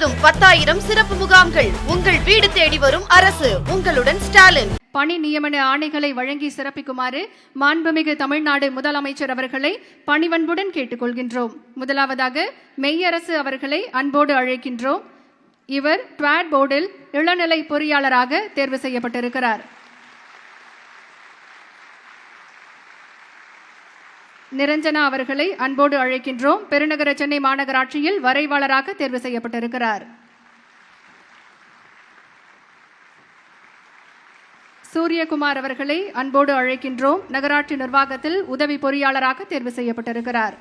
மாதம் 10,000 சிறப்பு முகாம்கள். உங்கள் வீடு தேடி வரும் அரசு. உங்களுடன் ஸ்டாலின். பணி நியமன ஆணைகளை வழங்கி சிறப்பிக்குமாறு மாண்புமிகு தமிழ்நாடு முதலமைச்சர் அவர்களை பணிவன்புடன் கேட்டுக்கொள்கின்றோம். முதலாவதாக மெய்யரசு அவர்களை அன்போடு அழைக்கின்றோம். இவர் ட்வாட் போர்டில் இளநிலை பொறியாளராக தேர்வு செய்யப்பட்டிருக்கிறார். நிரஞ்சனா அவர்களை அன்போடு அழைக்கின்றோம். பெருநகர சென்னை மாநகராட்சியில் வரைவாளராக தேர்வு செய்யப்பட்டிருக்கிறார். சூரியகுமார் அவர்களை அன்போடு அழைக்கின்றோம். நகராட்சி நிர்வாகத்தில் உதவி பொறியாளராக தேர்வு செய்யப்பட்டிருக்கிறார்.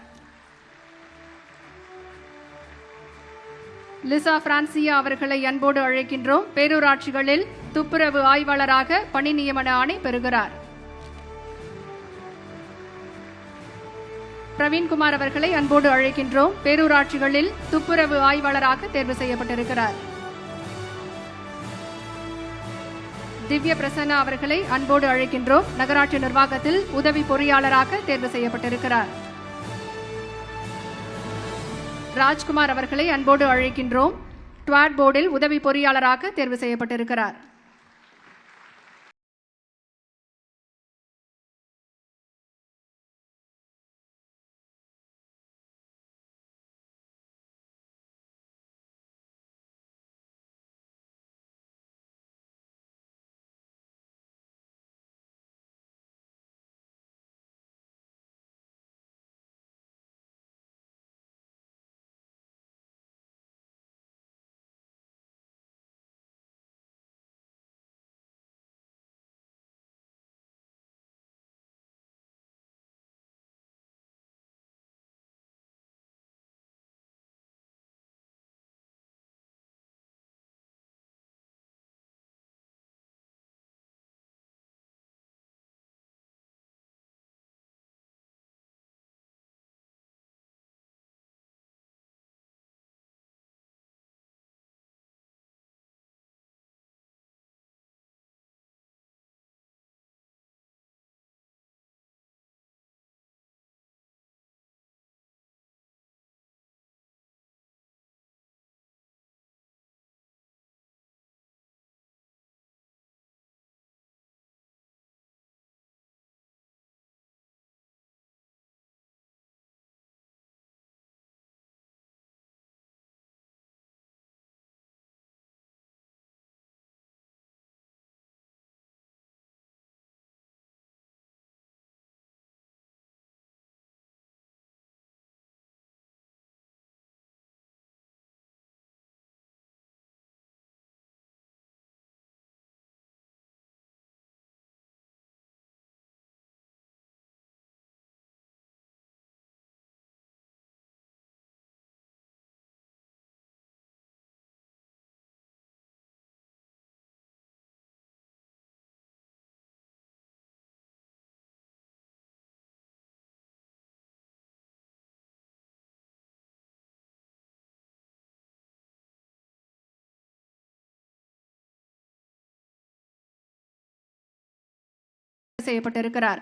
லிசா பிரான்சியா அவர்களை அன்போடு அழைக்கின்றோம். பேரூராட்சிகளில் துப்புரவு ஆய்வாளராக பணி நியமன ஆணை பெறுகிறார். பிரவீன்குமார் அவர்களை அன்போடு அழைக்கின்றோம். பேரூராட்சிகளில் துப்புரவு ஆய்வாளராக தேர்வு செய்யப்பட்டிருக்கிறார். திவ்ய பிரசன்னா அவர்களை அன்போடு அழைக்கின்றோம். நகராட்சி நிர்வாகத்தில் உதவி பொறியாளராக தேர்வு செய்யப்பட்டிருக்கிறார். ராஜ்குமார் அவர்களை அன்போடு அழைக்கின்றோம். ட்வாட் போர்டில் உதவி பொறியாளராக தேர்வு செய்யப்பட்டிருக்கிறார். செய்யப்பட்டிருக்கிறார்.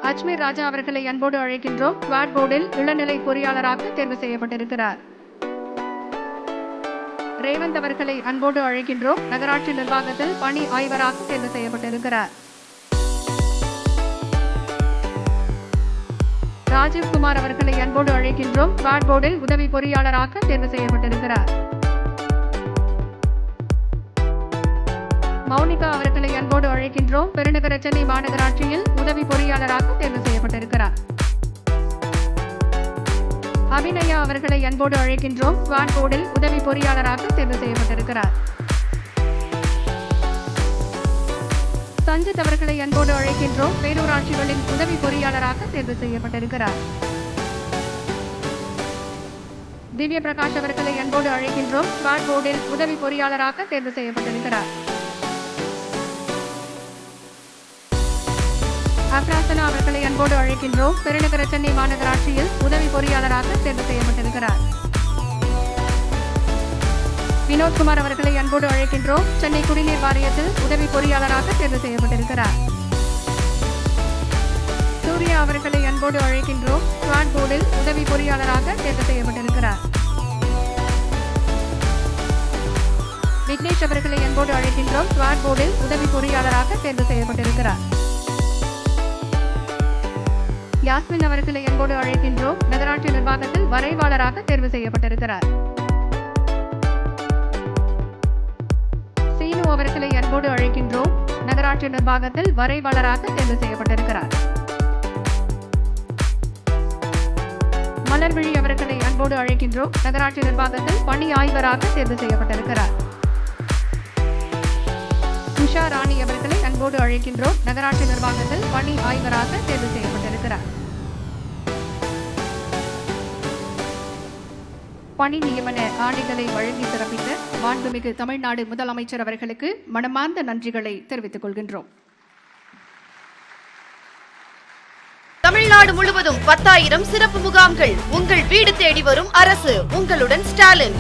அஜ்மீர் ராஜா அவர்களை அன்போடு அழைக்கின்றோம். ட்வாட் போர்டில் இளநிலை பொறியாளராக தேர்வு செய்யப்பட்டிருக்கிறார். ரேவந்த் அவர்களை அன்போடு அழைக்கின்றோம். நகராட்சி நிர்வாகத்தில் பணி ஆய்வராக தேர்வு செய்யப்பட்டிருக்கிறார். ராஜீவ்குமார் அவர்களை அன்போடு அழைக்கின்றோம். ட்வாட் போர்டில் உதவி பொறியாளராக தேர்வு செய்யப்பட்டிருக்கிறார். மௌனிகா அவர்களை அன்போடு அழைக்கின்றோம். பெருநகர சென்னை மாநகராட்சியில் உதவி பொறியாளராக தேர்வு செய்யப்பட்டிருக்கிறார். அபிநயா அவர்களை அன்போடு அழைக்கின்றோம். ட்வாட் போர்டில் உதவி பொறியாளராக தேர்வு செய்யப்பட்டிருக்கிறார். சஞ்சித் அவர்களை அன்போடு அழைக்கின்றோம். பேரூராட்சிகளின் உதவி பொறியாளராக தேர்வு செய்யப்பட்டிருக்கிறார். திவ்ய பிரகாஷ் அவர்களை அன்போடு அழைக்கின்றோம். ட்வாட் போர்டில் உதவி பொறியாளராக தேர்வு செய்யப்பட்டிருக்கிறார். அப்ராசனா அவர்களை அன்போடு அழைக்கின்றோம். பெருநகர சென்னை மாநகராட்சியில் உதவி பொறியாளராக தேர்வு செய்யப்பட்டிருக்கிறார். வினோத்குமார் அவர்களை அன்போடு அழைக்கின்றோம். சென்னை குடிநீர் வாரியத்தில் உதவி பொறியாளராக தேர்வு செய்யப்பட்டிருக்கிறார். சூர்யா அவர்களை அன்போடு அழைக்கின்றோம். ட்வாட் போர்டில் உதவி பொறியாளராக தேர்வு செய்யப்பட்டிருக்கிறார். ரமேஷ் அவர்களை அன்போடு அழைக்கின்றோம். ஸ்வாட் போர்டில் உதவி பொறியாளராக தேர்வு செய்யப்பட்டிருக்கிறார். யாஸ்மின் அவர்களை அன்போடு அழைக்கின்றோம். நகராட்சி நிர்வாகத்தில் வரைவாளராக தேர்வு செய்யப்பட்டிருக்கிறார். சீனு அவர்களை அன்போடு அழைக்கின்றோம். நகராட்சி நிர்வாகத்தில் வரைவாளராக தேர்வு செய்யப்பட்டிருக்கிறார். மலர்விழி அவர்களை அன்போடு அழைக்கின்றோம். நகராட்சி நிர்வாகத்தில் பணி ஆய்வராக தேர்வு செய்யப்பட்டிருக்கிறார். உஷா ராணி அவர்களை அன்போடு அழைக்கின்றோம். நகராட்சி நிர்வாகத்தில் பணி ஆய்வராக தேர்வு செய்யப்பட்டிருக்கிறார். பணி நியமன ஆணைகளை வழங்கி சிறப்பித்த மாண்புமிகு தமிழ்நாடு முதலமைச்சர் அவர்களுக்கு மனமார்ந்த நன்றிகளை தெரிவித்துக் கொள்கின்றோம். தமிழ்நாடு முழுவதும் 10,000 சிறப்பு முகாம்கள். உங்கள் வீடு தேடி வரும் அரசு. உங்களுடன் ஸ்டாலின்.